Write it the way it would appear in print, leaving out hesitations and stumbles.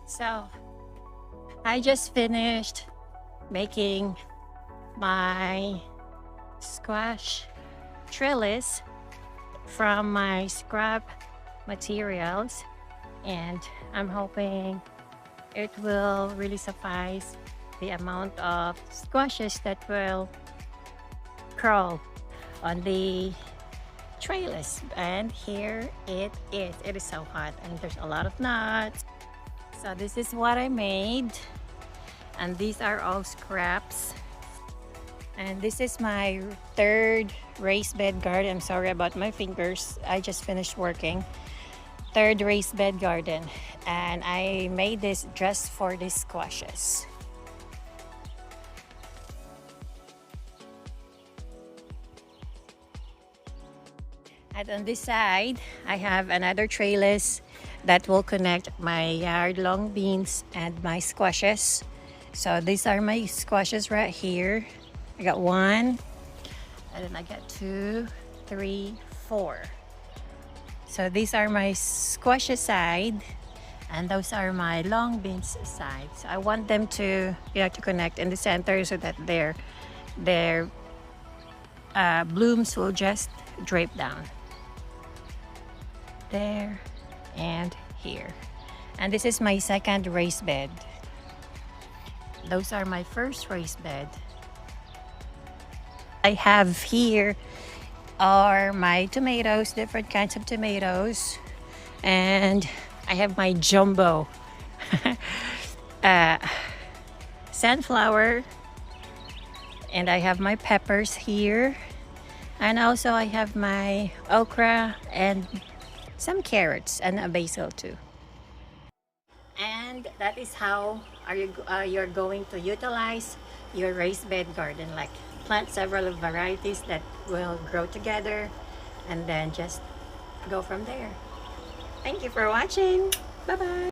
So I just finished making my squash trellis from my scrap materials, and I'm hoping it will really suffice the amount of squashes that will crawl on the trellis. And here it is so hot and there's a lot of nuts. So this is what I made, and these are all scraps. And this is my third raised bed garden. I'm sorry about my fingers, I just finished working. Third raised bed garden, and I made this just for these squashes. And on this side, I have another trellis that will connect my yard long beans and my squashes. So these are my squashes right here. I got one, and then I got 2, 3, 4. So these are my squashes side, and those are my long beans side. So I want them to, to connect in the center so that their blooms will just drape down there and here. And this is my second raised bed. Those are my first raised bed. I have here are my tomatoes, different kinds of tomatoes, and I have my jumbo sunflower, and I have my peppers here, and also I have my okra and some carrots and a basil too. And that is how you're going to utilize your raised bed garden. Like, plant several varieties that will grow together, and then just go from there. Thank you for watching. Bye bye.